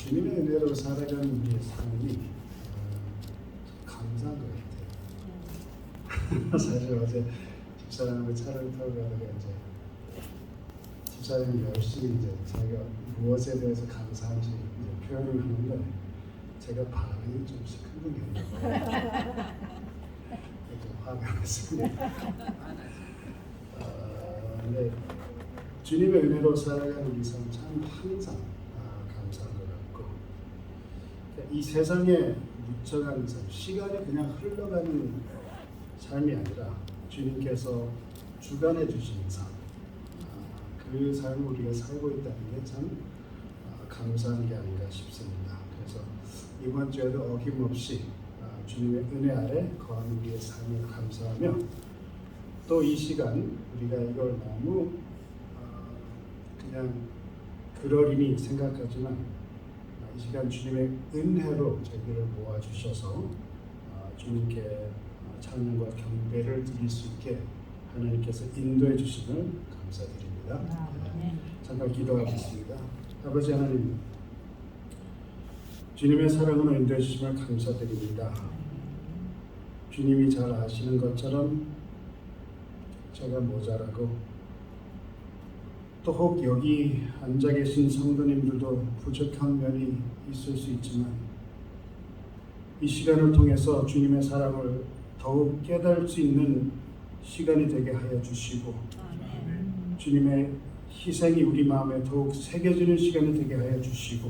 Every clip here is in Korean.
주님의 은혜로 살아가는 우리의 삶이 감사한 것 같아요. 사실 어제 집사람하고 차를 타고 가다가 이제 집사람이 열심히 이제 자기가 무엇에 대해서 감사한지 이제 표현을 하는데 제가 반응이 좀 시큰둥해요. 좀 화가 났습니다. 근데 주님의 은혜로 살아가는 우리 삶 참 항상 감사한 것 같고, 이 세상에 묻혀가는 삶, 시간이 그냥 흘러가는 삶이 아니라 주님께서 주관해 주시는 삶, 그 삶을 우리가 살고 있다는 게 참 감사한 게 아닌가 싶습니다. 그래서 이번 주에도 어김없이 주님의 은혜 아래 거하는 우리의 삶을 감사하며, 또 이 시간 우리가 이걸 너무 그냥 그러리니 생각하지만 이 시간 주님의 은혜로 저희들을 모아주셔서 주님께 찬양과 경배를 드릴 수 있게 하나님께서 인도해 주심을 감사드립니다. 잠깐 기도하겠습니다. 아버지 하나님, 주님의 사랑으로 인도해 주심을 감사드립니다. 주님이 잘 아시는 것처럼 제가 모자라고, 또 혹 여기 앉아 계신 성도님들도 부족한 면이 있을 수 있지만, 이 시간을 통해서 주님의 사랑을 더욱 깨달을 수 있는 시간이 되게 하여 주시고, 주님의 희생이 우리 마음에 더욱 새겨지는 시간이 되게 하여 주시고,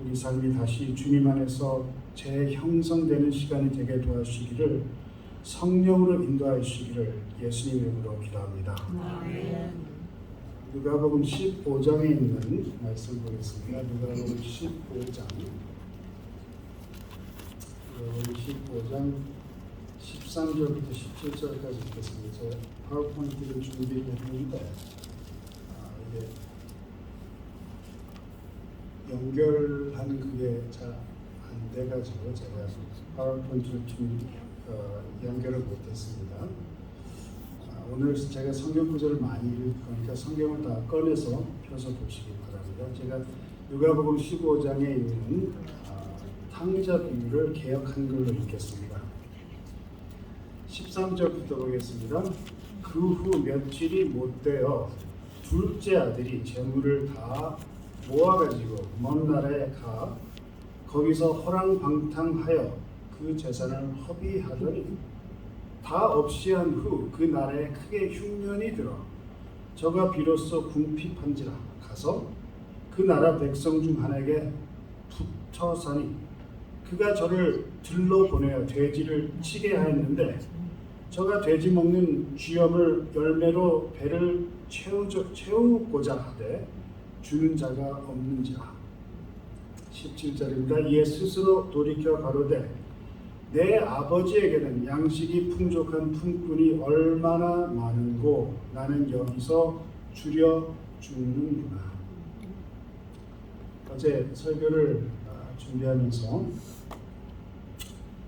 우리 삶이 다시 주님 안에서 재형성되는 시간이 되게 도와주시기를, 성령으로 인도하시기를 예수님 이름으로 기도합니다. 누가복음 15장에 있는 말씀 보겠습니다. 누가복음 15장 13절부터 17절까지 읽겠습니다. 제가 파워포인트를 준비했는데 이게 연결하는 그게 잘 안 돼가지고 제가 파워포인트를 연결을 못했습니다. 오늘 제가 성경 구절을 많이 읽을 거니까 성경을 다 꺼내서 펴서 보시기 바랍니다. 제가 누가복음 15장에 있는 탕자 비유를 개역 한글로 읽겠습니다. 13절부터 보겠습니다. 그 후 며칠이 못되어 둘째 아들이 재물을 다 모아가지고 먼 나라에 가 거기서 허랑방탕하여 그 재산을 허비하더니 다 없이 한 후 그 나라에 크게 흉년이 들어 저가 비로소 궁핍한지라 가서 그 나라 백성 중 하나에게 붙어 사니 그가 저를 들러 보내어 돼지를 치게 하였는데 저가 돼지 먹는 쥐염을 열매로 배를 채우고자 하되 주는 자가 없는지라. 17절입니다. 이에 스스로 돌이켜 가로되 내 아버지에게는 양식이 풍족한 품꾼이 얼마나 많은고 나는 여기서 줄여 죽는구나. 어제 설교를 준비하면서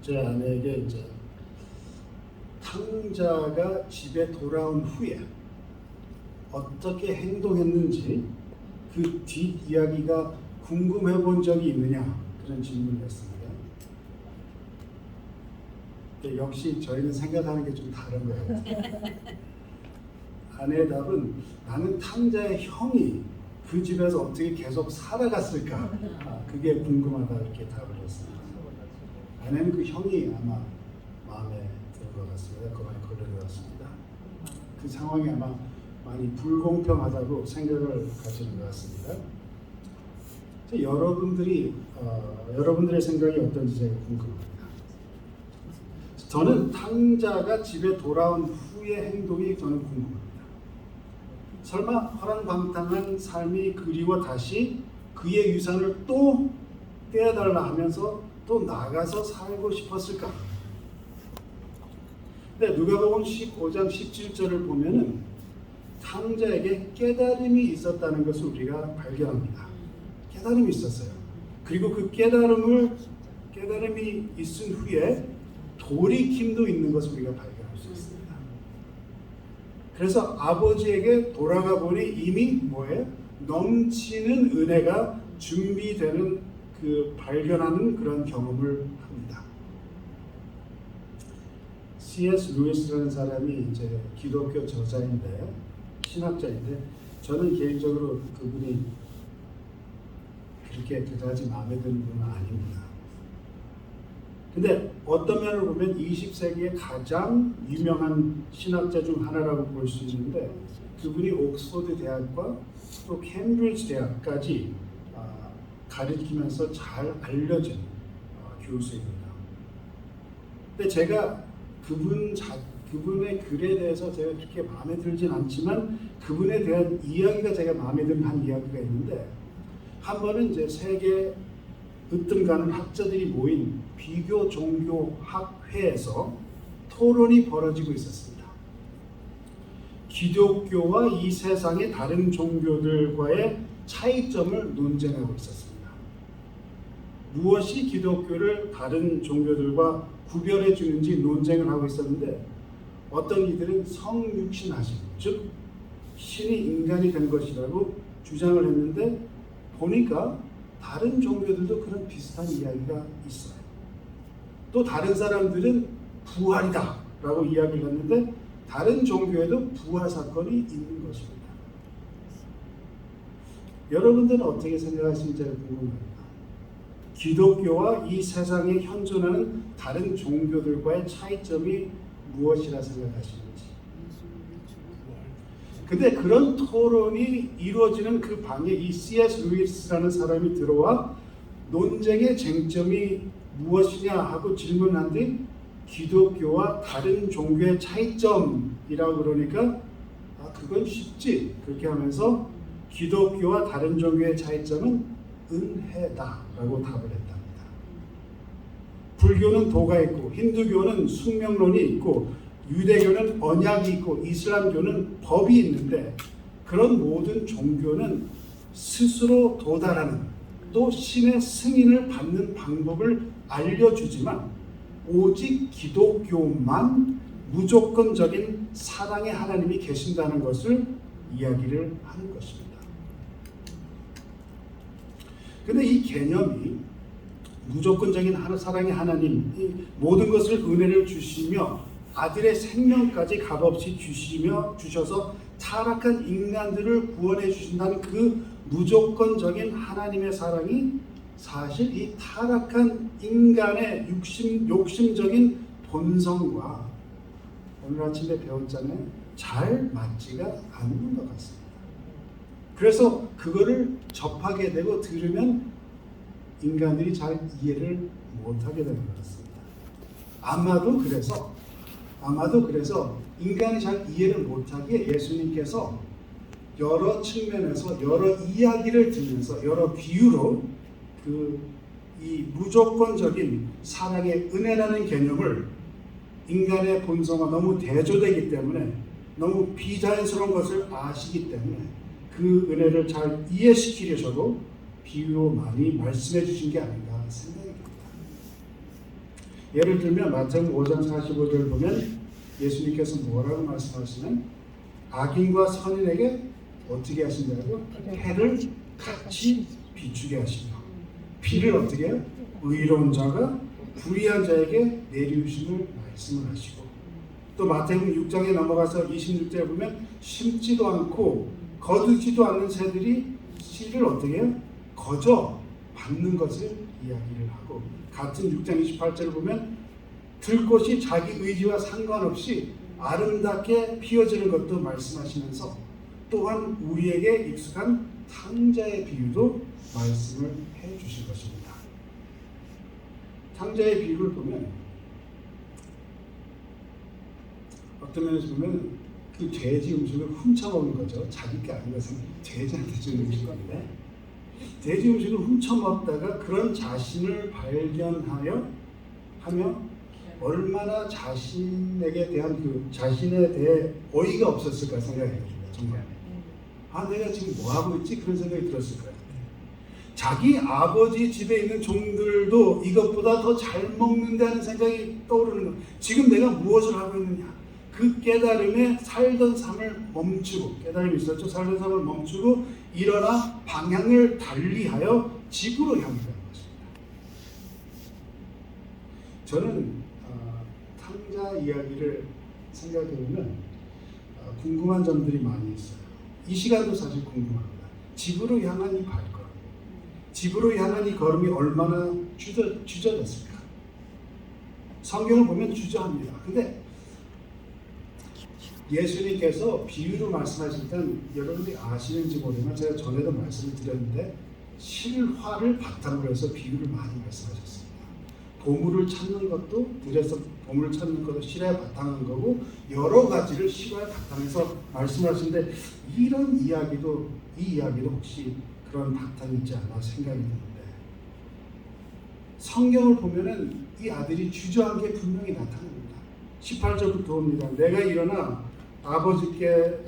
제 아내에게 이제 탕자가 집에 돌아온 후에 어떻게 행동했는지 그 뒷이야기가 궁금해 본 적이 있느냐, 그런 질문을 했습니다. 역시 저희는 생각하는 게 좀 다른 거예요. 아내의 답은 나는 탕자의 형이 그 집에서 어떻게 계속 살아갔을까, 그게 궁금하다, 이렇게 답을 했습니다. 아내는 그 형이 아마 마음에 들 것 같습니다. 그 많이 걸릴 것 같습니다. 그 상황이 아마 많이 불공평하다고 생각을 가지는 것 같습니다. 여러분들의 생각이 어떤지 제가 궁금합니다. 저는 탕자가 집에 돌아온 후의 행동이 저는 궁금합니다. 설마 허랑방탕한 삶이 그리워 다시 그의 유산을 또 떼어달라 하면서 또 나가서 살고 싶었을까? 근데 누가복음 15장 17절을 보면은 탕자에게 깨달음이 있었다는 것을 우리가 발견합니다. 깨달음이 있었어요. 그리고 그 깨달음이 있은 후에 돌이킴도 있는 것을 우리가 발견할 수 있습니다. 그래서 아버지에게 돌아가 보니 이미 뭐예요? 넘치는 은혜가 준비되는 발견하는 그런 경험을 합니다. C.S. 루이스라는 사람이 이제 기독교 저자인데 신학자인데 저는 개인적으로 그분이 그렇게 그다지 마음에 드는 분은 아닙니다. 근데 어떤 면을 보면 20세기의 가장 유명한 신학자 중 하나라고 볼 수 있는데 그분이 옥스퍼드 대학과 또 캠브리지 대학까지 가르치면서 잘 알려진 교수입니다. 근데 제가 그분의 글에 대해서 제가 그렇게 마음에 들진 않지만 그분에 대한 이야기가 제가 마음에 드는 한 이야기가 있는데 한 번은 이제 세계 으뜸가는 학자들이 모인 비교 종교학회에서 토론이 벌어지고 있었습니다. 기독교와 이 세상의 다른 종교들과의 차이점을 논쟁하고 있었습니다. 무엇이 기독교를 다른 종교들과 구별해 주는지 논쟁을 하고 있었는데 어떤 이들은 성육신하심, 즉 신이 인간이 된 것이라고 주장을 했는데 보니까 다른 종교들도 그런 비슷한 이야기가 있어요. 또 다른 사람들은 부활이다 라고 이야기를 했는데 다른 종교에도 부활 사건이 있는 것입니다. 여러분들은 어떻게 생각하시는지 궁금합니다. 기독교와 이 세상에 현존하는 다른 종교들과의 차이점이 무엇이라 생각하시는지. 근데 그런 토론이 이루어지는 그 방에 이 C.S. 루이스라는 사람이 들어와 논쟁의 쟁점이 무엇이냐 하고 질문한 뒤 기독교와 다른 종교의 차이점이라고 그러니까 그건 쉽지 그렇게 하면서 기독교와 다른 종교의 차이점은 은혜다라고 답을 했답니다. 불교는 도가 있고 힌두교는 숙명론이 있고 유대교는 언약이 있고 이슬람교는 법이 있는데 그런 모든 종교는 스스로 도달하는 또 신의 승인을 받는 방법을 알려주지만 오직 기독교만 무조건적인 사랑의 하나님이 계신다는 것을 이야기를 하는 것입니다. 근데 이 개념이 무조건적인 사랑의 하나님, 모든 것을 은혜를 주시며 아들의 생명까지 값없이 주셔서 타락한 인간들을 구원해 주신다는 그 무조건적인 하나님의 사랑이 사실 이 타락한 인간의 욕심적인 본성과 오늘 아침에 배웠잖아요. 잘 맞지가 않는 것 같습니다. 그래서 그거를 접하게 되고 들으면 인간들이 잘 이해를 못하게 되는 것 같습니다. 아마도 그래서 인간이 잘 이해를 못하기에 예수님께서 여러 측면에서 여러 이야기를 들으면서 여러 비유로 이 무조건적인 사랑의 은혜라는 개념을 인간의 본성과 너무 대조되기 때문에 너무 비자연스러운 것을 아시기 때문에 그 은혜를 잘 이해시키려셔도 비유로 많이 말씀해 주신 게 아닌가 생각이 듭니다. 예를 들면 마태복음 5장 45절을 보면 예수님께서 뭐라고 말씀하시면 악인과 선인에게 어떻게 하신다고요? 해를 같이 비추게 하시며 비를 어떻게 해요? 의로운 자가 불의한 자에게 내리우심을 말씀을 하시고 또 마태복음 6장에 넘어가서 26절에 보면 심지도 않고 거두지도 않는 새들이 씨를 어떻게 해요? 거저 받는 것을 이야기를 하고 같은 6장 28절을 보면 들꽃이 자기 의지와 상관없이 아름답게 피어지는 것도 말씀하시면서 또한 우리에게 익숙한 탕자의 비유도 말씀을 해 주신 것입니다. 탕자의 비유를 보면 어떤 면에서 보면 그 돼지 음식을 훔쳐먹는 거죠. 자기 게 아닌 것은 돼지한테 주는 음식인데 돼지 음식을 훔쳐먹다가 그런 자신을 발견하며 얼마나 자신에게 대한 자신에 대해 어이가 없었을까 생각이 듭니다. 정말 내가 지금 뭐 하고 있지? 그런 생각이 들었을 거예요. 자기 아버지 집에 있는 종들도 이것보다 더 잘 먹는다는 생각이 떠오르는 거예요. 지금 내가 무엇을 하고 있느냐? 그 깨달음에 살던 삶을 멈추고 깨달음이 있었죠. 살던 삶을 멈추고 일어나 방향을 달리하여 집으로 향하는 것입니다. 저는 탕자 이야기를 생각해보면 궁금한 점들이 많이 있어요. 이 시간도 사실 궁금합니다. 집으로 향한 이 발걸음, 집으로 향한 이 걸음이 얼마나 주저됐을까? 성경을 보면 주저합니다. 근데 예수님께서 비유로 말씀하실 땐 여러분들이 아시는지 모르지만 제가 전에도 말씀을 드렸는데 실화를 바탕으로 해서 비유를 많이 말씀하셨습니다. 보물을 찾는 것도 들에서 보물을 찾는 것도 실화에 바탕한 거고 여러 가지를 실화에 바탕해서 말씀하시는데 이 이야기도 혹시 그런 바탕이 있지 않나 생각이 드는데 성경을 보면은 이 아들이 주저한 게 분명히 나타납니다. 18절부터 봅니다. 내가 일어나 아버지께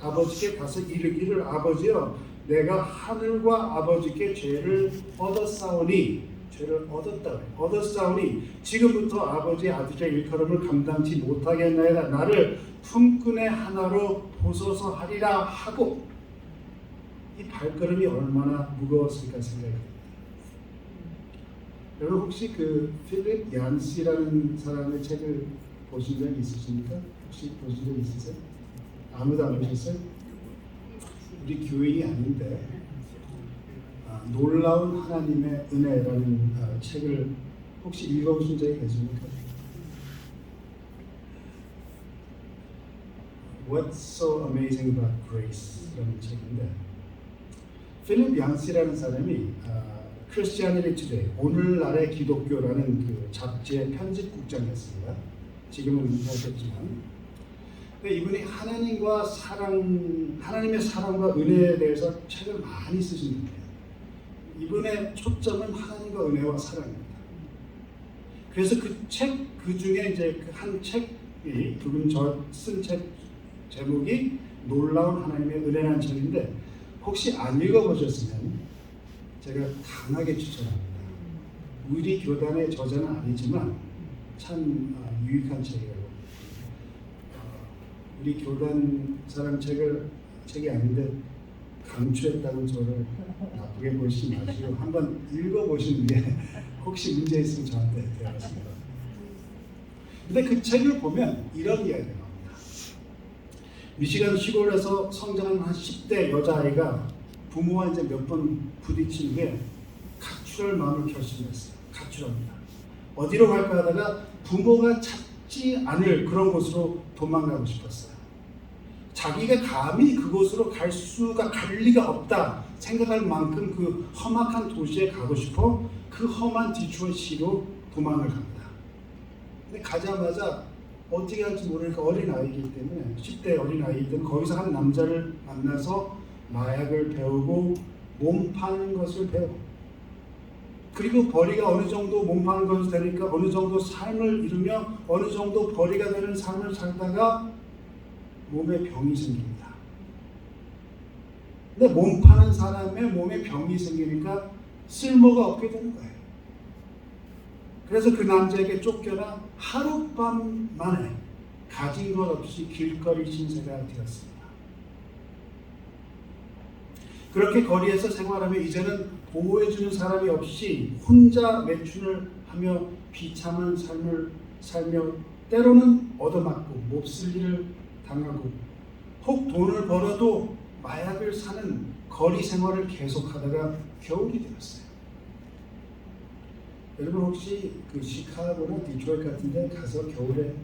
가서 이르기를 아버지여 내가 하늘과 아버지께 죄를 얻었사오니 지금부터 아버지 아들의 일컬음을 감당치 못하겠나이다. 나를 품꾼의 하나로 보소서 하리라 하고 이 발걸음이 얼마나 무거웠을까 생각이 듭니다. 여러분 혹시 그 필립 얀시라는 사람의 책을 보신 적 있으십니까? 혹시 보신 적 있으세요? 아무도 안 보셨어요? 우리 교인이 아닌데 놀라운 하나님의 은혜라는 책을 혹시 읽어보신 적이 계십니까? What's so amazing about grace라는 책인데 필립 얀시라는 사람이 크리스티애니티 투데이 오늘날의 기독교라는 그 잡지의 편집국장이었습니다. 지금은 은퇴하셨지만 근데 이분이 하나님의 사랑과 은혜에 대해서 책을 많이 쓰신 분이에요. 이분의 초점은 하나님과 은혜와 사랑입니다. 그래서 그 중에 이제 한 책이 그분 쓴 책 제목이 놀라운 하나님의 은혜라는 책인데 혹시 안 읽어보셨으면 제가 강하게 추천합니다. 우리 교단의 저자는 아니지만 참 유익한 책이에요. 우리 교단 사람 책이 아닌데 강추했다고 저를 나쁘게 보시지 마시고 한번 읽어보신 뒤에 혹시 문제 있으면 저한테 대화하세요. 근데 그 책을 보면 이런 이야기가 나옵니다. 미시간 시골에서 성장한 한 10대 여자아이가 부모와 이제 몇 번 부딪힌 게 가출할 마음을 결심했어요. 가출합니다. 어디로 갈까 하다가 부모가 찾지 않을 그런 곳으로 도망가고 싶었어요. 자기가 감히 그곳으로 갈 리가 없다 생각할 만큼 그 험악한 도시에 가고 싶어 그 험한 디트로이트시로 도망을 갑니다. 근데 가자마자 어떻게 할지 모르니까 어린아이이기 때문에 10대 어린아이이기 때문에 거기서 한 남자를 만나서 마약을 배우고 몸 파는 것을 배워. 그리고 벌이가 어느 정도 몸 파는 것이 되니까 어느 정도 삶을 이루며 어느 정도 벌이가 되는 삶을 살다가 몸에 병이 생깁니다. 근데 몸 파는 사람의 몸에 병이 생기니까 쓸모가 없게 되는 거예요. 그래서 그 남자에게 쫓겨나 하룻밤 만에 가진 것 없이 길거리 신세가 되었습니다. 그렇게 거리에서 생활하며 이제는 보호해주는 사람이 없이 혼자 매춘을 하며 비참한 삶을 살며 때로는 얻어맞고 몹쓸 일을 당하고 혹 돈을 벌어도 마약을 사는 거리 생활을 계속하다가 겨울이 되었어요. 여러분 혹시 그 시카고나 디트로이트 같은 데 가서 겨울에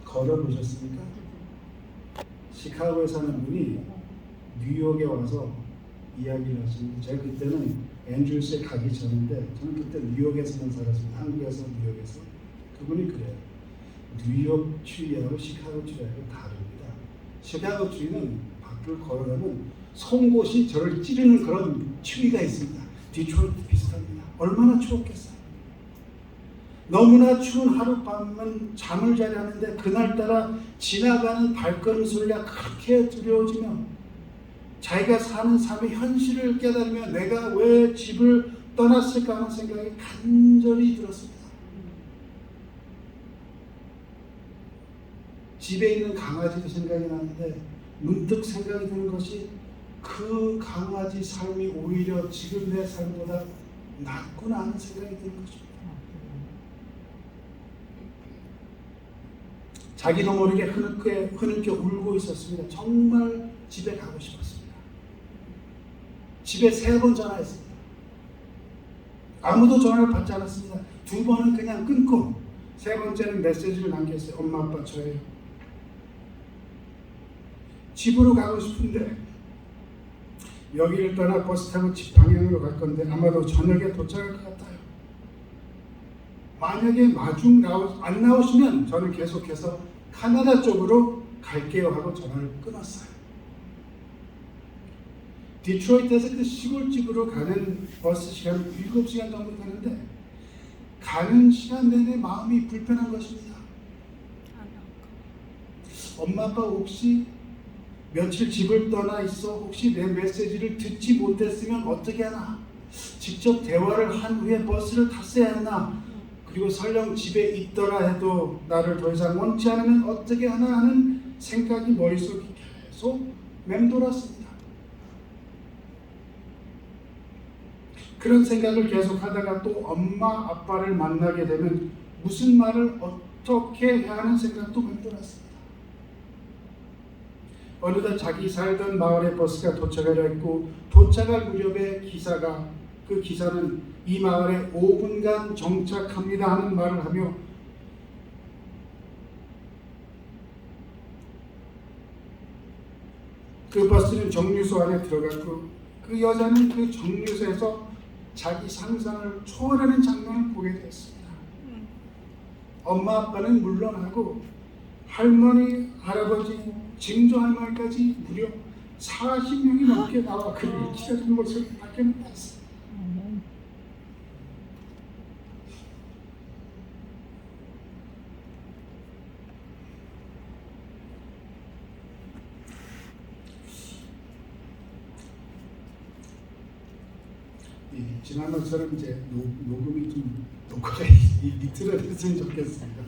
걸어보셨습니까? 시카고에 사는 분이 뉴욕에 와서 이야기를 하시는데 제가 그때는 앤드루스에 가기 전인데 저는 그때 뉴욕에서만 살았습니다. 한국에서 뉴욕에서. 그분이 그래요. 뉴욕 추위하고 시카고 추위하고 다릅니다. 시카고 추위는 밖을 걸어가면 송곳이 저를 찌르는 그런 추위가 있습니다. 디트로이트 비슷합니다. 얼마나 추웠겠어요. 너무나 추운 하룻밤은 잠을 자야 하는데 그날따라 지나가는 발걸음 소리가 그렇게 두려워지며 자기가 사는 삶의 현실을 깨달으며 내가 왜 집을 떠났을까 하는 생각이 간절히 들었습니다. 집에 있는 강아지도 생각이 나는데 문득 생각이 드는 것이 그 강아지 삶이 오히려 지금 내 삶보다 낫구나 하는 생각이 드는 것입니다. 자기도 모르게 흐느껴 울고 있었습니다. 정말 집에 가고 싶었습니다. 집에 3번 전화했습니다. 아무도 전화를 받지 않았습니다. 2번은 그냥 끊고 3번째는 메시지를 남겼어요. 엄마 아빠 저예요. 집으로 가고 싶은데 여기를 떠나 버스 타고 집 방향으로 갈 건데 아마도 저녁에 도착할 것 같아요. 만약에 마중 안 나오시면 저는 계속해서 카나다 쪽으로 갈게요 하고 전화를 끊었어요. 디트로이트에서 그 시골집으로 가는 버스 시간은 7시간 정도 되는데 가는 시간 내내 마음이 불편한 것입니다. 엄마 아빠 혹시 며칠 집을 떠나 있어 혹시 내 메시지를 듣지 못했으면 어떻게 하나? 직접 대화를 한 후에 버스를 탔어야 했나? 그리고 설령 집에 있더라 해도 나를 더 이상 원치 않으면 어떻게 하나 하는 생각이 머릿속에 계속 맴돌았습니다. 그런 생각을 계속 하다가 또 엄마 아빠를 만나게 되면 무슨 말을 어떻게 해야 하는 생각도 맴돌았습니다. 어느덧 자기 살던 마을의 버스가 도착하려 했고 도착할 무렵에 그 기사는 이 마을에 5분간 정착합니다 하는 말을 하며 그 버스는 정류소 안에 들어갔고 그 여자는 그 정류소에서 자기 상상을 초월하는 장면을 보게 되었습니다. 엄마 아빠는 물론하고 할머니, 할아버지, 증조 할머니까지 무려 40명이 넘게 나와 그를 기다리는 모습을 발견했습니다. 지난번처럼 이제 녹음이 좀 녹화가 밑으로 됐으면 좋겠습니다.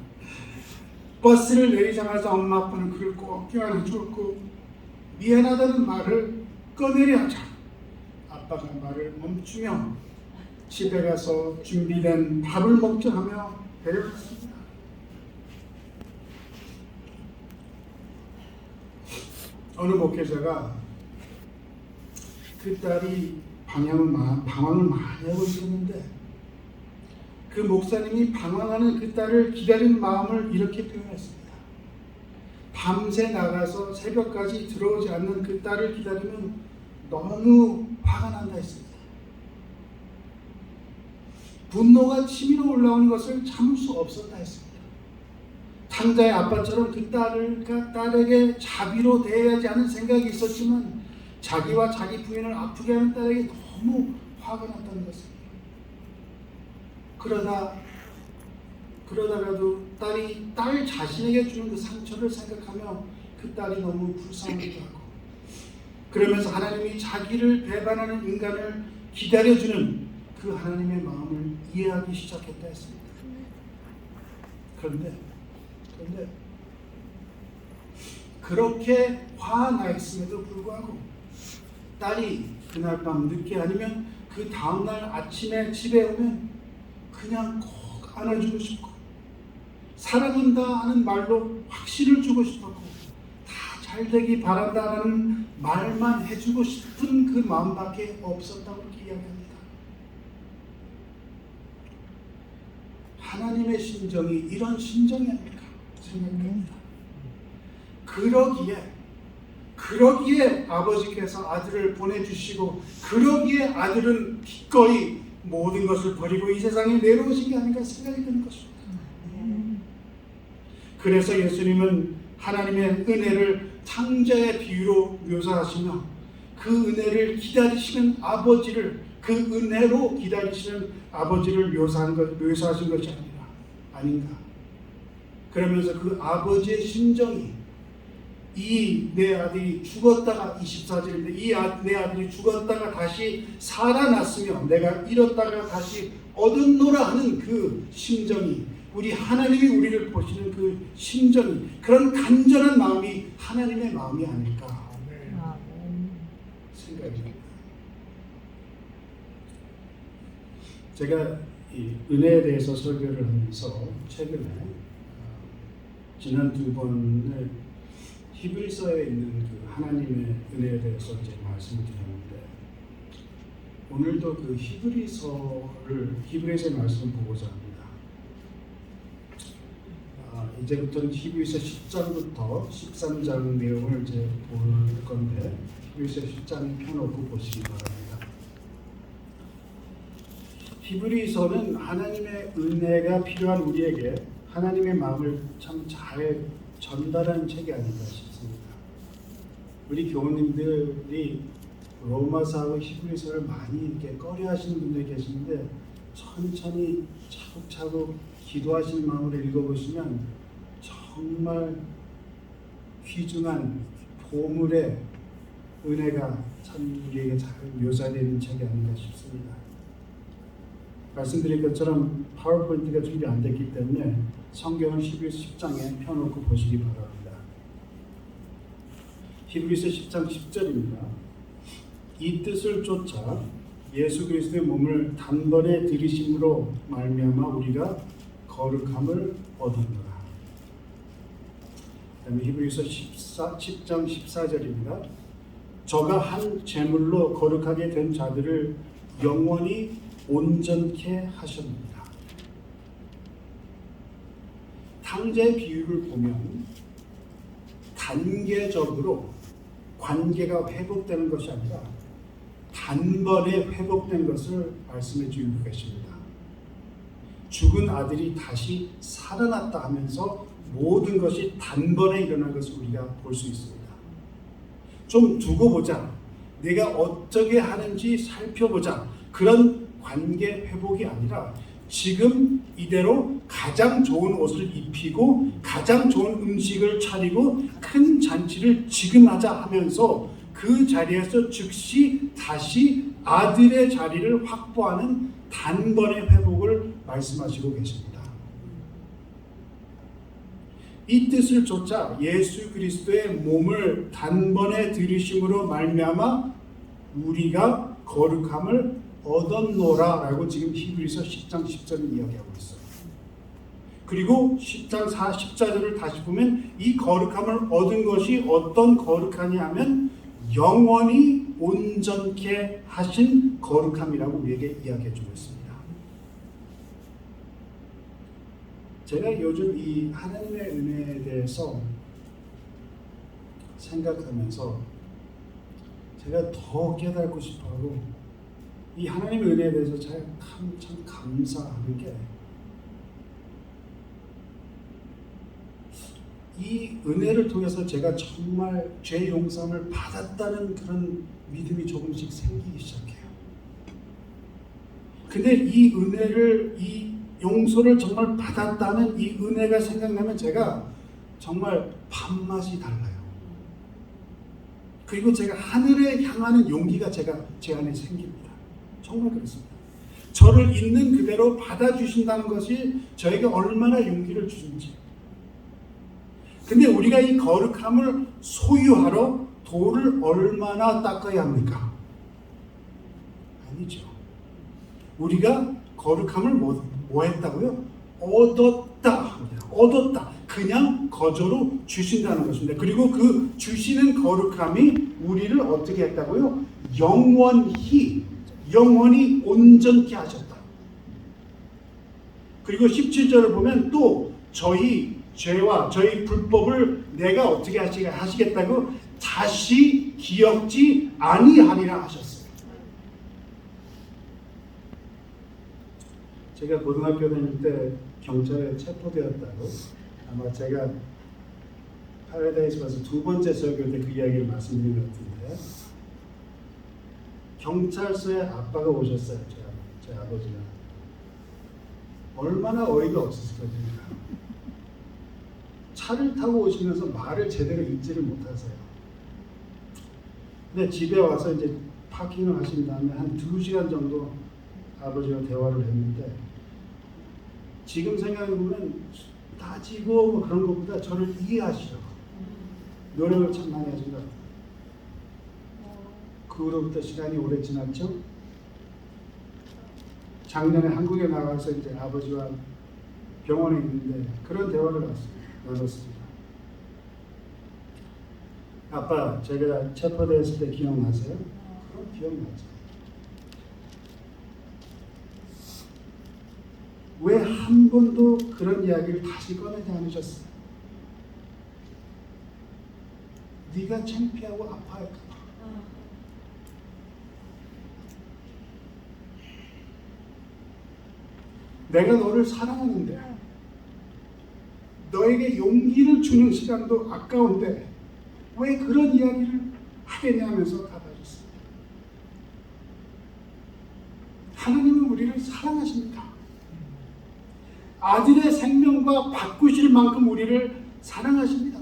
버스를 내리자마자 엄마 아빠는 그를 꼭 껴안아주었고 미안하다는 말을 꺼내려 하자 아빠가 말을 멈추며 집에 가서 준비된 밥을 먹자 하며 데려갔습니다. 어느 목회자가 그 딸이 방황을 많이 하고 있었는데 그 목사님이 방황하는 그 딸을 기다리는 마음을 이렇게 표현했습니다. 밤새 나가서 새벽까지 들어오지 않는 그 딸을 기다리면 너무 화가 난다 했습니다. 분노가 치밀어 올라오는 것을 참을 수 없었다 했습니다. 탕자의 아빠처럼 그 딸에게 자비로 대해야지 하는 생각이 있었지만 자기와 자기 부인을 아프게 하는 딸에게 너무 화가 났다는 것입니다. 그러다가도 딸 자신에게 주는 그 상처를 생각하며 그 딸이 너무 불쌍하기도 하고 그러면서 하나님이 자기를 배반하는 인간을 기다려주는 그 하나님의 마음을 이해하기 시작했다 했습니다. 그런데 그렇게 화나 있음에도 불구하고 딸이 그날 밤 늦게 아니면 그 다음날 아침에 집에 오면 그냥 꼭 안아주고 싶고 사랑한다 하는 말로 확신을 주고 싶었고 다 잘되기 바란다라는 말만 해주고 싶은 그 마음밖에 없었다고 그렇게 이야기합니다. 하나님의 심정이 이런 심정이 아닐까 생각합니다. 그러기에 아버지께서 아들을 보내주시고 그러기에 아들은 기꺼이 모든 것을 버리고 이 세상에 내려오신 게 아닌가 생각이 드는 것입니다. 그래서 예수님은 하나님의 은혜를 탕자의 비유로 묘사하시며 그 은혜를 기다리시는 아버지를 그 은혜로 기다리시는 아버지를 묘사하신 것이 아닌가. 그러면서 그 아버지의 심정이 이 내 아들이 죽었다가 24절인데 내 아들이 죽었다가 다시 살아났으며 내가 잃었다가 다시 얻었노라 하는 그 심정이 우리 하나님이 우리를 보시는 그 심정이 그런 간절한 마음이 하나님의 마음이 아닐까 제가 이 은혜에 대해서 설교를 하면서 최근에 지난 2번에 히브리서에 있는 그 하나님의 은혜에 대해서 이제 말씀을 드렸는데, 오늘도 그 히브리서의 말씀을 보고자 합니다. 이제부터는 히브리서 10장부터 13장 내용을 이제 볼 건데, 히브리서 10장 펴놓고 보시기 바랍니다. 히브리서는 하나님의 은혜가 필요한 우리에게 하나님의 마음을 참 잘 전달하는 책이 아닌가 싶습니다. 우리 교우님들이 로마서하고 히브리서를 많이 이렇게 꺼려하시는 분들이 계시는데, 천천히 차곡차곡 기도하시는 마음으로 읽어보시면 정말 귀중한 보물의 은혜가 참 우리에게 잘 묘사되는 책이 아닌가 싶습니다. 말씀드린 것처럼 파워포인트가 준비 안 됐기 때문에 성경을 히브리서 10장에 펴놓고 보시기 바랍니다. 히브리서 10장 10절입니다. 이 뜻을 쫓아 예수 그리스도의 몸을 단번에 들이심으로 말미암아 우리가 거룩함을 얻었노라. 그다음에 히브리서 10장 14절입니다. 저가 한 제물로 거룩하게 된 자들을 영원히 온전케 하셨습니다. 탕자의 비유를 보면 단계적으로 관계가 회복되는 것이 아니라 단번에 회복된 것을 말씀해 주고 계십니다. 죽은 아들이 다시 살아났다 하면서 모든 것이 단번에 일어난 것을 우리가 볼 수 있습니다. 좀 두고 보자, 내가 어떻게 하는지 살펴보자, 그런 관계 회복이 아니라 지금 이대로 가장 좋은 옷을 입히고 가장 좋은 음식을 차리고 큰 잔치를 지금 하자 하면서 그 자리에서 즉시 다시 아들의 자리를 확보하는 단번의 회복을 말씀하시고 계십니다. 이 뜻을 쫓아 예수 그리스도의 몸을 단번에 들이심으로 말미암아 우리가 거룩함을 얻었노라 라고 지금 히브리서 10장 10절을 이야기하고 있어요. 그리고 10장 14절을 다시 보면 이 거룩함을 얻은 것이 어떤 거룩하냐 하면 영원히 온전케 하신 거룩함이라고 우리에게 이야기해 주고 있습니다. 제가 요즘 이 하나님의 은혜에 대해서 생각하면서 제가 더 깨닫고 싶어하고 이 하나님의 은혜에 대해서 참 감사하는 게, 이 은혜를 통해서 제가 정말 죄 용서를 받았다는 그런 믿음이 조금씩 생기기 시작해요. 근데 이 은혜를, 이 용서를 정말 받았다는 이 은혜가 생각나면 제가 정말 밥맛이 달라요. 그리고 제가 하늘에 향하는 용기가 제 안에 생깁니다. 정말 그렇습니다. 저를 있는 그대로 받아주신다는 것이 저에게 얼마나 용기를 주는지. 근데 우리가 이 거룩함을 소유하러 돌을 얼마나 닦아야 합니까? 아니죠. 우리가 거룩함을 뭐 했다고요? 얻었다. 그냥 거저로 주신다는 것입니다. 그리고 그 주시는 거룩함이 우리를 어떻게 했다고요? 영원히 온전케 하셨다. 그리고 17절을 보면 또 저희 죄와 저희 불법을 내가 어떻게 하시겠다고 다시 기억지 아니하리라 하셨어요. 제가 고등학교 다닐 때 경찰에 체포되었다고, 아마 제가 파라다이스 와서 2번째 설교 때 그 이야기를 말씀드린 것 같은데, 경찰서에 아빠가 오셨어요. 제 아버지가. 얼마나 어이가 없었을까요? 차를 타고 오시면서 말을 제대로 읽지를 못하세요. 근데 집에 와서 이제 파킹을 하신 다음에 한 2시간 정도 아버지와 대화를 했는데, 지금 생각해보면 따지고 뭐 그런 것보다 저를 이해하시려고 노력을 참 많이 하신 것 같아요. 그 후로부터 시간이 오래 지났죠. 작년에 한국에 나가서 이제 아버지와 병원에 있는데 그런 대화를 나눴습니다. 아빠, 제가 체포됐을 때 기억나세요? 그럼 기억나죠. 왜 한 번도 그런 이야기를 다시 꺼내지 않으셨어요? 네가 창피하고 아파할까 봐. 내가 너를 사랑하는데 너에게 용기를 주는 시간도 아까운데 왜 그런 이야기를 하겠냐면서 답하셨습니다. 하나님은 우리를 사랑하십니다. 아들의 생명과 바꾸실 만큼 우리를 사랑하십니다.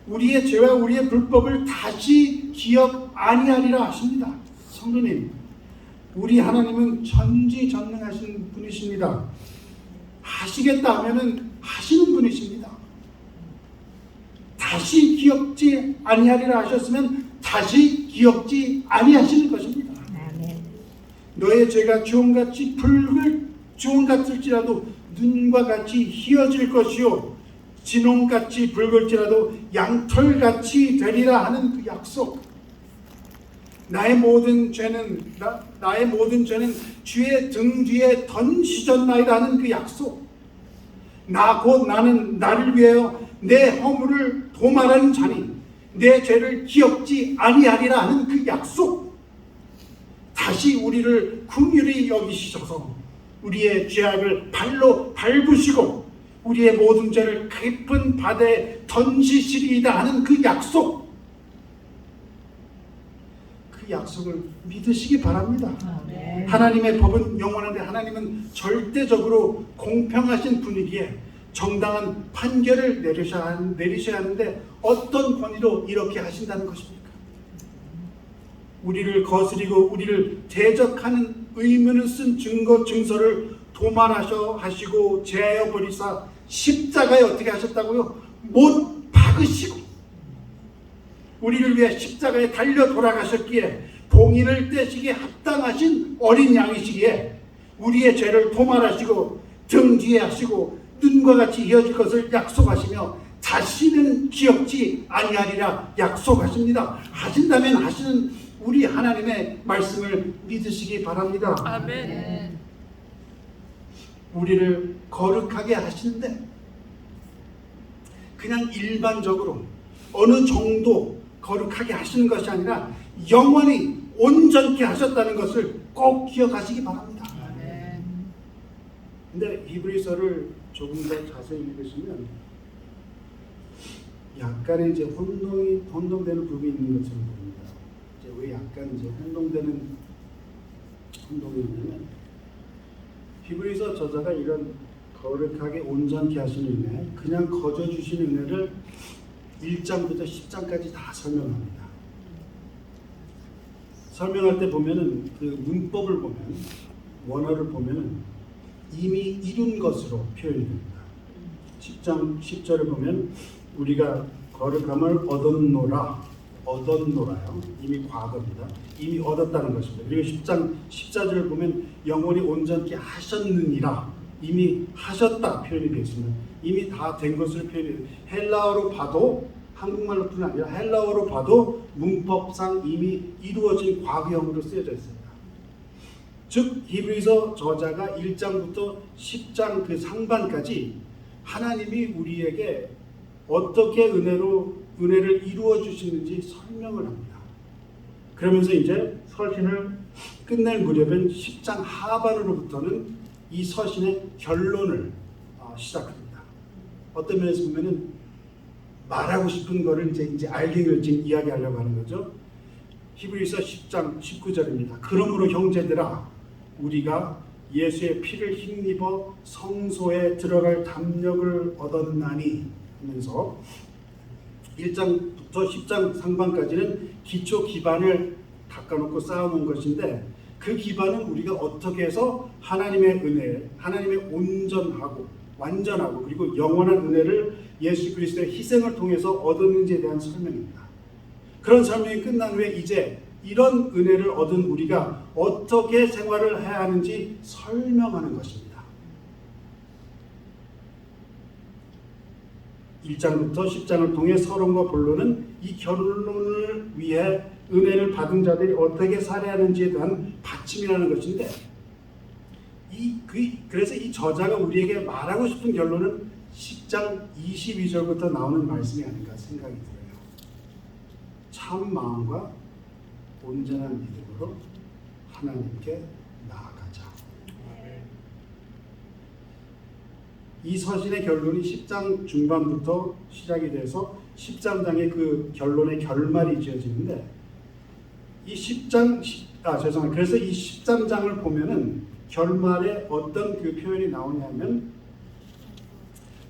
우리의 죄와 우리의 불법을 다시 기억 아니하리라 하십니다. 성도님, 우리 하나님은 전지전능하신 분이십니다. 하시겠다 하면은 하시는 분이십니다. 다시 기억지 아니하리라 하셨으면 다시 기억지 아니하시는 것입니다. 너의 죄가 주홍같이 주홍 같을지라도 눈과 같이 희어질 것이요 진홍같이 붉을지라도 양털같이 되리라 하는 그 약속. 나의 모든 죄는 주의 등 뒤에 던지셨나이다 하는 그 약속. 나는 나를 위하여 내 허물을 도말하는 자니 내 죄를 기억지 아니하리라 하는 그 약속. 다시 우리를 긍휼히 여기시셔서 우리의 죄악을 발로 밟으시고 우리의 모든 죄를 깊은 바다에 던지시리이다 하는 그 약속. 그 약속을 믿으시기 바랍니다. 네. 하나님의 법은 영원한데 하나님은 절대적으로 공평하신 분이기에 정당한 판결을 내리셔야 하는데 어떤 권위로 이렇게 하신다는 것입니까? 우리를 거스리고 우리를 대적하는 의문을 쓴 증서를 도말하시고 제하여 버리사 십자가에 어떻게 하셨다고요? 못 박으시고 우리를 위해 십자가에 달려 돌아가셨기에 봉인을 떼시기에 합당하신 어린 양이시기에 우리의 죄를 도말하시고 등 뒤에 하시고 눈과 같이 이어질 것을 약속하시며 다시는 기억지 아니하리라 약속하십니다. 하신다면 하시는 우리 하나님의 말씀을 믿으시기 바랍니다. 아멘. 우리를 거룩하게 하시는데 그냥 일반적으로 어느 정도 거룩하게 하시는 것이 아니라 영원히 온전케 하셨다는 것을 꼭 기억하시기 바랍니다. 근데 히브리서를 조금 더 자세히 읽으시면 약간의 이제 혼동되는 부분이 있는 것처럼 보입니다. 이제 왜 약간 이제 혼동이 있냐면 히브리서 저자가 이런 거룩하게 온전케 하시는 은혜, 그냥 거저 주시는 은혜를 1장부터 10장까지 다 설명합니다. 설명할 때 보면은 그 문법을 보면 원어를 보면은 이미 이룬 것으로 표현이 됩니다. 10장 10절을 보면 우리가 거룩함을 얻었노라요. 이미 과거입니다. 이미 얻었다는 것입니다. 그리고 10장 14절을 보면 영원히 온전케 하셨느니라. 이미 하셨다 표현이 되어 있습니다. 이미 다 된 것을 표현해요. 헬라어로 봐도 한국말로뿐 아니라 헬라어로 봐도 문법상 이미 이루어진 과거형으로 쓰여져 있습니다. 즉 히브리서 저자가 1장부터 10장 그 상반까지 하나님이 우리에게 어떻게 은혜를 이루어 주시는지 설명을 합니다. 그러면서 이제 서신을 끝낼 무렵엔 10장 하반으로부터는 이 서신의 결론을 시작합니다. 어떤 면에서 보면은 말하고 싶은 거를 이제 알갱이를 지금 이야기하려고 하는 거죠. 히브리서 10장 19절입니다. 그러므로 형제들아 우리가 예수의 피를 힘입어 성소에 들어갈 담력을 얻었나니 하면서 1장부터 10장 상반까지는 기초 기반을 닦아놓고 쌓아놓은 것인데 그 기반은 우리가 어떻게 해서 하나님의 은혜, 하나님의 온전하고 완전하고 그리고 영원한 은혜를 예수 그리스도의 희생을 통해서 얻었는지에 대한 설명입니다. 그런 설명이 끝난 후에 이제 이런 은혜를 얻은 우리가 어떻게 생활을 해야 하는지 설명하는 것입니다. 1장부터 10장을 통해 서론과 본론은 이 결론을 위해 은혜를 받은 자들이 어떻게 살아야 하는지에 대한 받침이라는 것인데, 그래서 이 저자가 우리에게 말하고 싶은 결론은 10장 22절부터 나오는 말씀이 아닌가 생각이 들어요. 참 마음과 온전한 믿음으로 하나님께 나아가자. 이 서신의 결론이 10장 중반부터 시작이 돼서 13장의 그 결론의 결말이 지어지는데, 그래서 이 13장을 보면은 결말에 어떤 그 표현이 나오냐면,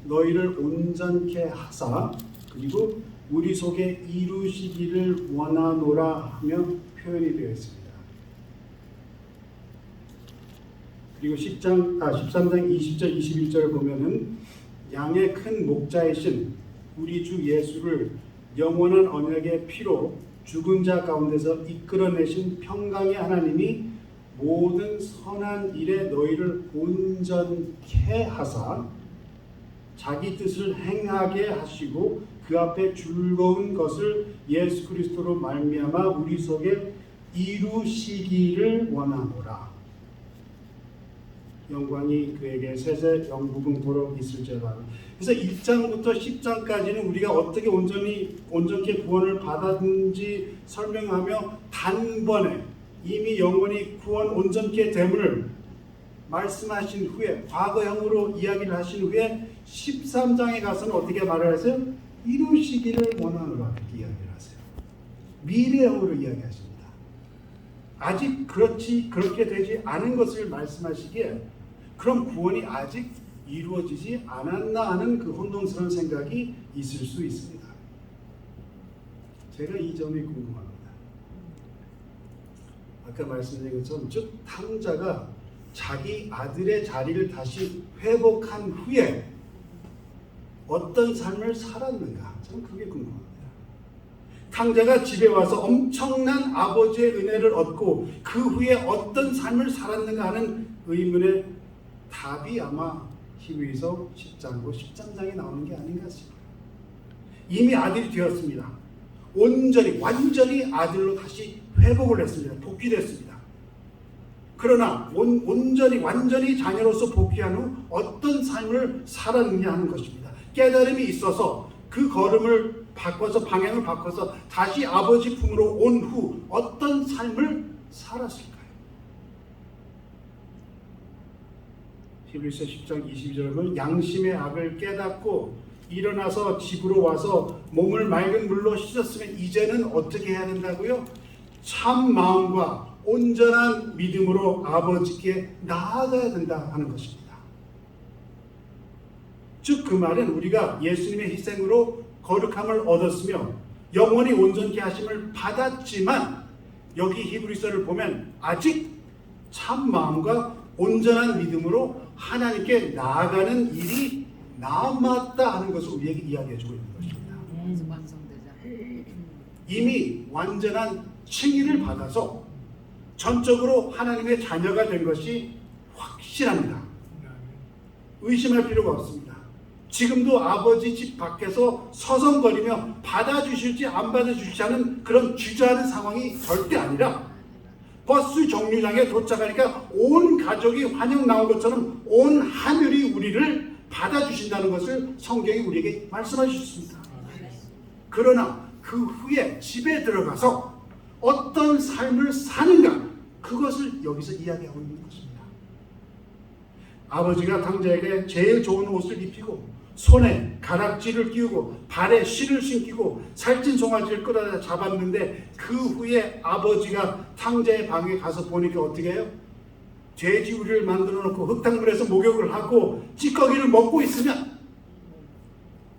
너희를 온전케 하사 그리고 우리 속에 이루시기를 원하노라 하며 표현이 되어 있습니다. 그리고 13장 20절 21절을 보면은 양의 큰 목자이신 우리 주 예수를 영원한 언약의 피로 죽은 자 가운데서 이끌어내신 평강의 하나님이 모든 선한 일에 너희를 온전케 하사 자기 뜻을 행하게 하시고 그 앞에 즐거운 것을 예수 그리스도로 말미암아 우리 속에 이루시기를 원하노라. 영광이 그에게 세세 영무궁토록 있을지어다. 그래서 1장부터 10장까지는 우리가 어떻게 온전케 구원을 받았는지 설명하며 단번에 이미 영원히 구원 온전케 됨을 말씀하신 후에, 과거형으로 이야기를 하신 후에 13장에 가서는 어떻게 말을 하세요? 이루시기를 원하노라 이렇게 이야기를 하세요. 미래형으로 이야기하십니다. 아직 그렇게 되지 않은 것을 말씀하시기에 그럼 구원이 아직 이루어지지 않았나 하는 그 혼동스러운 생각이 있을 수 있습니다. 제가 이 점이 궁금합니다. 아까 말씀드린 것처럼 즉 탕자가 자기 아들의 자리를 다시 회복한 후에 어떤 삶을 살았는가? 저는 그게 궁금합니다. 탕자가 집에 와서 엄청난 아버지의 은혜를 얻고 그 후에 어떤 삶을 살았는가 하는 의문의 답이 아마 히브리서 10장고 13장에 나오는 게 아닌가 싶어요. 이미 아들이 되었습니다. 완전히 아들로 다시 회복을 했습니다. 복귀됐습니다. 그러나 완전히 자녀로서 복귀한 후 어떤 삶을 살았느냐 하는 것입니다. 깨달음이 있어서 그 걸음을 바꿔서 방향을 바꿔서 다시 아버지 품으로 온 후 어떤 삶을 살았을까요? 히브리서 10장 22절은 양심의 악을 깨닫고 일어나서 집으로 와서 몸을 맑은 물로 씻었으면 이제는 어떻게 해야 된다고요? 참 마음과 온전한 믿음으로 아버지께 나아가야 된다 하는 것입니다. 즉 그 말은 우리가 예수님의 희생으로 거룩함을 얻었으며 영원히 온전케 하심을 받았지만 여기 히브리서를 보면 아직 참 마음과 온전한 믿음으로 하나님께 나아가는 일이 남았다 하는 것을 우리에게 이야기해주고 있는 것입니다. 이미 완전한 칭의를 받아서 전적으로 하나님의 자녀가 된 것이 확실합니다. 의심할 필요가 없습니다. 지금도 아버지 집 밖에서 서성거리며 받아주실지 안 받아주실지 하는 그런 주저하는 상황이 절대 아니라 버스 정류장에 도착하니까 온 가족이 환영 나온 것처럼 온 하늘이 우리를 받아주신다는 것을 성경이 우리에게 말씀하셨습니다. 그러나 그 후에 집에 들어가서 어떤 삶을 사는가, 그것을 여기서 이야기하고 있는 것입니다. 아버지가 탕자에게 제일 좋은 옷을 입히고 손에 가락지를 끼우고 발에 실을 신기고 살찐 송아지를 끌어다 잡았는데 그 후에 아버지가 탕자의 방에 가서 보니까 어떻게 해요? 돼지우리를 만들어 놓고 흙탕물에서 목욕을 하고 찌꺼기를 먹고 있으면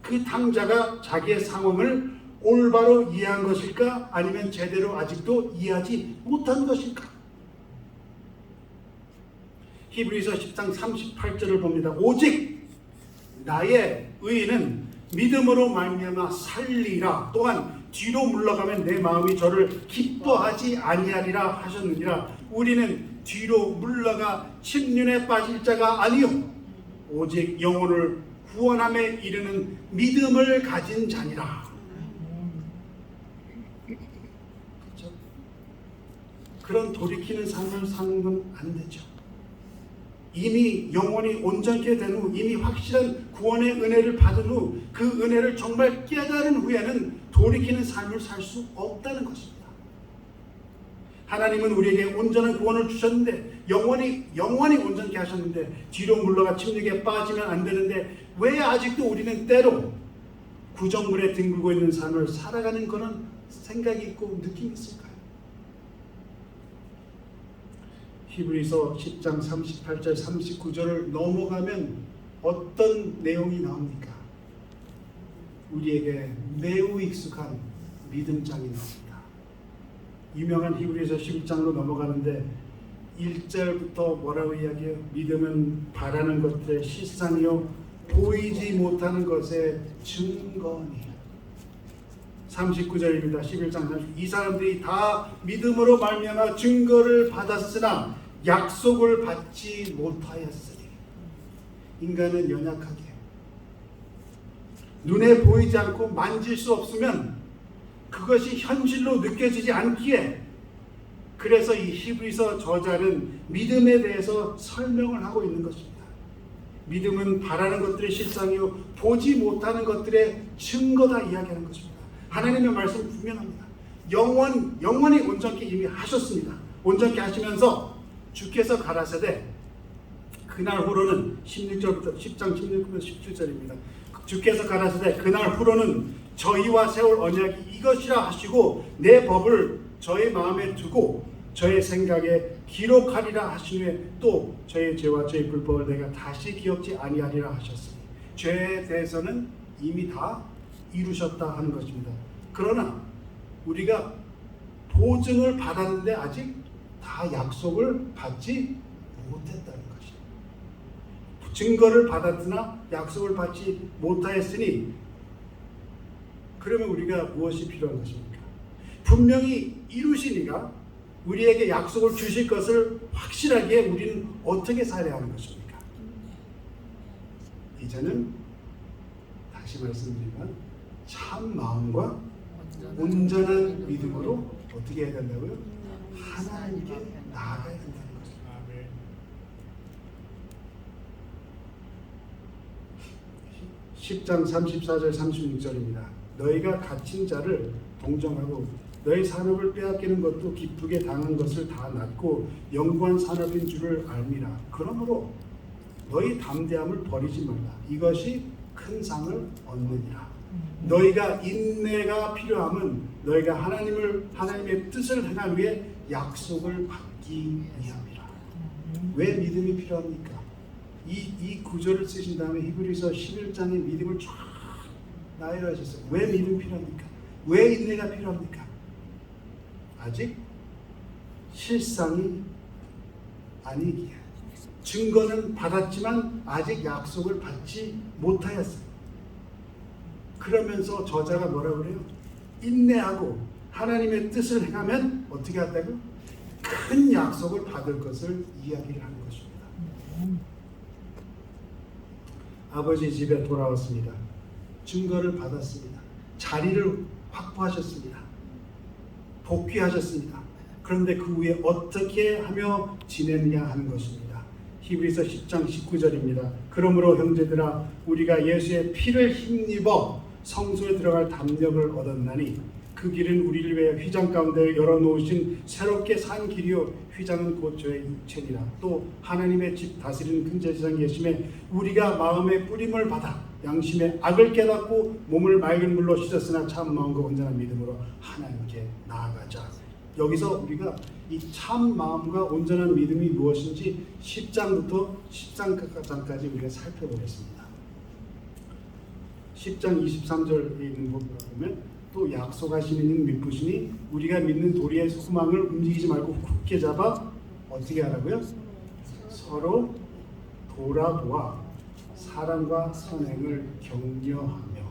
그 탕자가 자기의 상황을 올바로 이해한 것일까? 아니면 제대로 아직도 이해하지 못한 것일까? 히브리서 10장 38절을 봅니다. 오직 나의 의인은 믿음으로 말미암아 살리라. 또한 뒤로 물러가면 내 마음이 저를 기뻐하지 아니하리라 하셨느니라. 우리는 뒤로 물러가 침륜에 빠질 자가 아니요 오직 영혼을 구원함에 이르는 믿음을 가진 자니라. 그렇죠? 그런 돌이키는 삶을 사는 건 안 되죠. 이미 영혼이 온전케 된 후, 이미 확실한 구원의 은혜를 받은 후, 그 은혜를 정말 깨달은 후에는 돌이키는 삶을 살 수 없다는 것입니다. 하나님은 우리에게 온전한 구원을 주셨는데, 영원히 온전케 하셨는데, 뒤로 물러가 침략에 빠지면 안 되는데, 왜 아직도 우리는 때로 구정물에 뒹굴고 있는 삶을 살아가는 그런 생각이 있고 느낌이 있을까요? 히브리서 10장 38절 39절을 넘어가면 어떤 내용이 나옵니까? 우리에게 매우 익숙한 믿음장이 나옵니다. 유명한 히브리서 11장으로 넘어가는데 1절부터 뭐라고 이야기해요? 믿음은 바라는 것들의 실상이요 보이지 못하는 것의 증거니. 39절입니다. 11장 30절. 이 사람들이 다 믿음으로 말미암아 증거를 받았으나 약속을 받지 못하였으니. 인간은 연약하게 눈에 보이지 않고 만질 수 없으면 그것이 현실로 느껴지지 않기에, 그래서 이 히브리서 저자는 믿음에 대해서 설명을 하고 있는 것입니다. 믿음은 바라는 것들의 실상이요 보지 못하는 것들의 증거다 이야기하는 것입니다. 하나님의 말씀은 분명합니다. 영원히 온전케 이미 하셨습니다. 온전케 하시면서 주께서 가라사대 그날 후로는 16절부터 10장 16절부터 17절입니다. 주께서 가라사대 그날 후로는 저희와 세울 언약이 이것이라 하시고 내 법을 저의 마음에 두고 저의 생각에 기록하리라 하신 후에 또 저의 죄와 저의 불법을 내가 다시 기억지 아니하리라 하셨으니, 죄에 대해서는 이미 다 이루셨다 하는 것입니다. 그러나 우리가 보증을 받았는데 아직 다 약속을 받지 못했다는 것입니다. 증거를 받았으나 약속을 받지 못하였으니, 그러면 우리가 무엇이 필요한 것입니까? 분명히 이루시니가 우리에게 약속을 주실 것을 확실하게 우리는 어떻게 살아야 하는 것입니까? 이제는 다시 말씀드리면 참 마음과 온전한 믿음으로 어떻게 해야 된다고요? 하나님께 나아가야 된다는 것입니다. 10장 34절 36절입니다. 너희가 갇힌 자를 동정하고 너희 산업을 빼앗기는 것도 기쁘게 당한 것을 다 낫고 영구한 산업인 줄을 알미라. 그러므로 너희 담대함을 버리지 말라. 이것이 큰 상을 얻느니라. 너희가 인내가 필요함은 너희가 하나님의 뜻을 행한 후에 약속을 받기 위함이라. 왜 믿음이 필요합니까? 이 구절을 쓰신 다음에 히브리서 11장의 믿음을 쫙 나열하셨어요. 왜 믿음이 필요합니까? 왜 인내가 필요합니까? 아직 실상이 아니기에, 증거는 받았지만 아직 약속을 받지 못하였어요. 그러면서 저자가 뭐라고 그래요? 인내하고 하나님의 뜻을 행하면 어떻게 한다고요? 큰 약속을 받을 것을 이야기를 하는 것입니다. 아버지 집에 돌아왔습니다. 증거를 받았습니다. 자리를 확보하셨습니다. 복귀하셨습니다. 그런데 그 후에 어떻게 하며 지내느냐 하는 것입니다. 히브리서 10장 19절입니다. 그러므로 형제들아 우리가 예수의 피를 힘입어 성소에 들어갈 담력을 얻었나니 그 길은 우리를 위해 휘장 가운데 열어놓으신 새롭게 산 길이요 휘장은 곧 저의 육체니라. 또 하나님의 집 다스리는 큰 제사장이 계심에 우리가 마음의 뿌림을 받아 양심의 악을 깨닫고 몸을 맑은 물로 씻었으나 참 마음과 온전한 믿음으로 하나님께 나아가자. 여기서 우리가 이 참 마음과 온전한 믿음이 무엇인지 10장부터 13장까지 우리가 살펴보겠습니다. 10장 23절에 있는 부분을 보면 또 약속하시는 이는 믿으시니 우리가 믿는 도리의 소망을 움직이지 말고 굳게 잡아 어떻게 하라고요? 서로 돌아보아 사랑과 선행을 격려하며.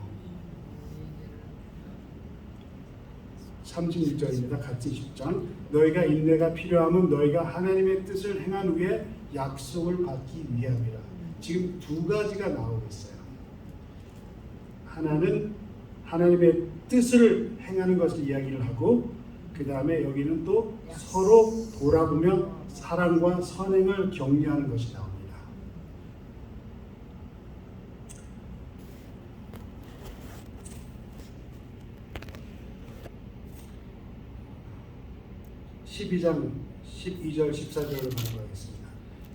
36절입니다. 같은 10장. 너희가 인내가 필요하면 너희가 하나님의 뜻을 행한 후에 약속을 받기 위함이라. 지금 두 가지가 나오고 있어요. 하나는 하나님의 뜻을 행하는 것을 이야기를 하고, 그 다음에 여기는 또 서로 돌아보며 사랑과 선행을 격려하는 것이 나옵니다. 12장 12절 14절을 말하겠습니다.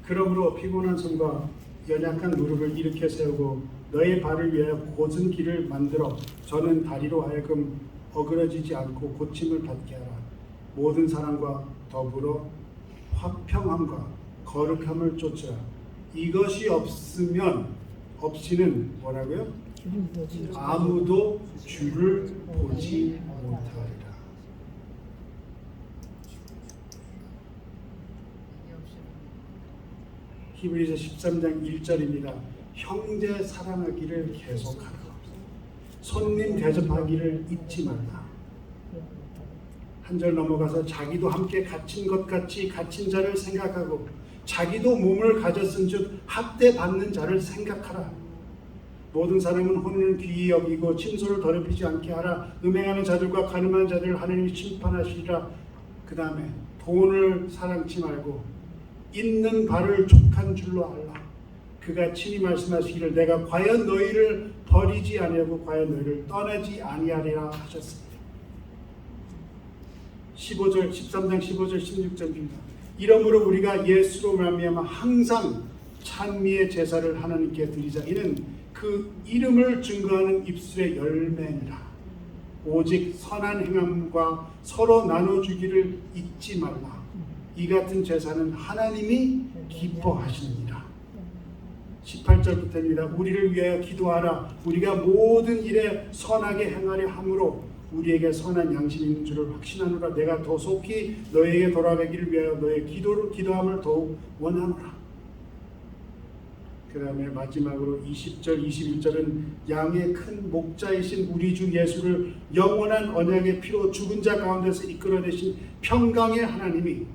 그러므로 피곤한 손과 연약한 무릎을 일으켜 세우고 너의 발을 위하여 곧은 길을 만들어 저는 다리로 하여금 어그러지지 않고 고침을 받게 하라. 모든 사람과 더불어 화평함과 거룩함을 쫓으라. 이것이 없이는 뭐라고요? 아무도 주를 보지 못하리라. 히브리서 13장 1절입니다. 형제 사랑하기를 계속하라. 손님 대접하기를 잊지 말라. 한 절 넘어가서 자기도 함께 갇힌 것 같이 갇힌 자를 생각하고 자기도 몸을 가졌은즉 학대받는 자를 생각하라. 모든 사람은 혼을 귀히 여기고 침소를 더럽히지 않게 하라. 음행하는 자들과 가늠한 자들을 하나님이 심판하시리라. 그 다음에 돈을 사랑치 말고 있는 바를 족한 줄로 알라. 그가 친히 말씀하시기를 내가 과연 너희를 버리지 아니하고 과연 너희를 떠나지 아니하리라 하셨습니다. 13장 15절 16절입니다. 이러므로 우리가 예수로 말미암아 항상 찬미의 제사를 하나님께 드리자. 이는 그 이름을 증거하는 입술의 열매니라. 오직 선한 행함과 서로 나눠주기를 잊지 말라. 이 같은 제사는 하나님이 기뻐하시느니라. 18절부터입니다. 우리를 위하여 기도하라. 우리가 모든 일에 선하게 행하려 함으로 우리에게 선한 양심이 있는 줄을 확신하노라. 내가 더 속히 너희에게 돌아가기를 위하여 너의 기도함을 더욱 원하노라. 그 다음에 마지막으로 20절 21절은 양의 큰 목자이신 우리 주 예수를 영원한 언약의 피로 죽은 자 가운데서 이끌어내신 평강의 하나님이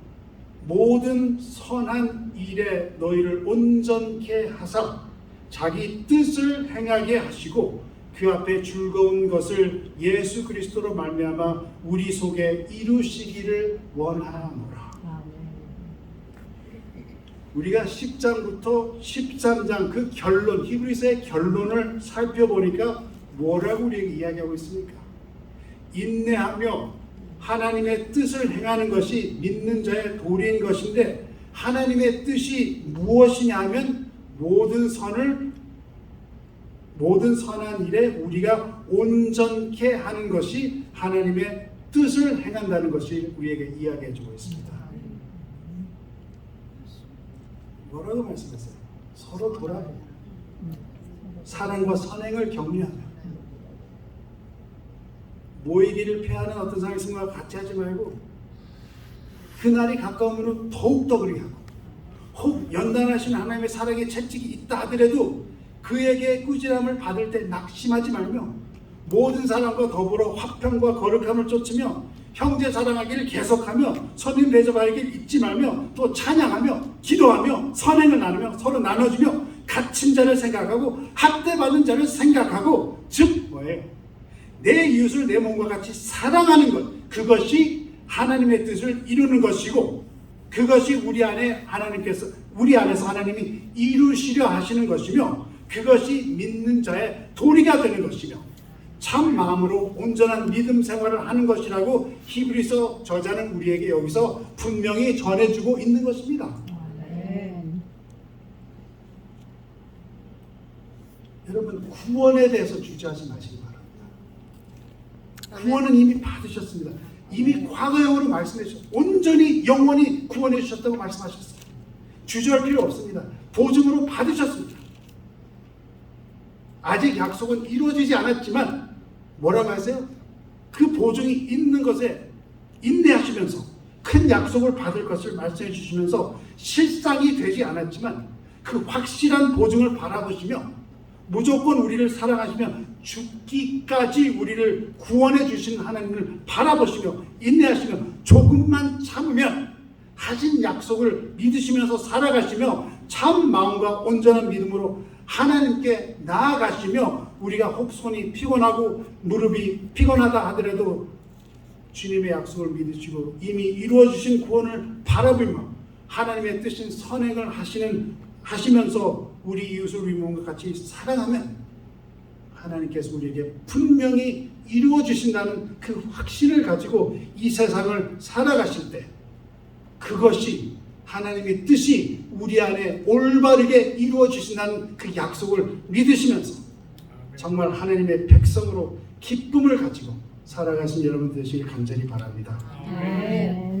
모든 선한 일에 너희를 온전케 하사 자기 뜻을 행하게 하시고 그 앞에 즐거운 것을 예수 그리스도로 말미암아 우리 속에 이루시기를 원하노라. 우리가 10장부터 13장 그 결론, 히브리서의 결론을 살펴보니까 뭐라고 우리에게 이야기하고 있습니까? 인내하며 하나님의 뜻을 행하는 것이 믿는 자의 도리인 것인데, 하나님의 뜻이 무엇이냐 하면 모든 선한 일에 우리가 온전케 하는 것이 하나님의 뜻을 행한다는 것이 우리에게 이야기해 주고 있습니다. 뭐라고 말씀하세요? 서로 돌아보고 사랑과 선행을 격려하며 모이기를 패하는 어떤 사람의 생각과 같이 하지 말고 그날이 가까우면 더욱더 그렇게 하고, 혹 연단하신 하나님의 사랑의 채찍이 있다 하더라도 그에게 꾸지람을 받을 때 낙심하지 말며 모든 사람과 더불어 화평과 거룩함을 쫓으며 형제 사랑하기를 계속하며 손님 대접하기를 잊지 말며 또 찬양하며 기도하며 선행을 나누며 서로 나눠주며 갇힌 자를 생각하고 학대받은 자를 생각하고, 즉 뭐예요? 내 이웃을 내 몸과 같이 사랑하는 것, 그것이 하나님의 뜻을 이루는 것이고 그것이 우리 안에서 하나님이 이루시려 하시는 것이며 그것이 믿는 자의 도리가 되는 것이며 참 마음으로 온전한 믿음 생활을 하는 것이라고 히브리서 저자는 우리에게 여기서 분명히 전해주고 있는 것입니다. 여러분, 구원에 대해서 주저하지 마시기 바랍니다. 구원은 이미 받으셨습니다. 이미 과거형으로 말씀해 주셨습니다. 온전히 영원히 구원해 주셨다고 말씀하셨습니다. 주저할 필요 없습니다. 보증으로 받으셨습니다. 아직 약속은 이루어지지 않았지만 뭐라고 하세요? 그 보증이 있는 것에 인내하시면서 큰 약속을 받을 것을 말씀해 주시면서 실상이 되지 않았지만 그 확실한 보증을 바라보시며 무조건 우리를 사랑하시면 죽기까지 우리를 구원해 주신 하나님을 바라보시며 인내하시며 조금만 참으면 하신 약속을 믿으시면서 살아가시며 참 마음과 온전한 믿음으로 하나님께 나아가시며 우리가 혹 손이 피곤하고 무릎이 피곤하다 하더라도 주님의 약속을 믿으시고 이미 이루어주신 구원을 바라보며 하나님의 뜻인 선행을 하시면서 우리 이웃을 우리 몸과 같이 사랑하면 하나님께서 우리에게 분명히 이루어주신다는 그 확신을 가지고 이 세상을 살아가실 때 그것이 하나님의 뜻이 우리 안에 올바르게 이루어주신다는 그 약속을 믿으시면서 정말 하나님의 백성으로 기쁨을 가지고 살아가신 여러분 되시길 간절히 바랍니다. 네.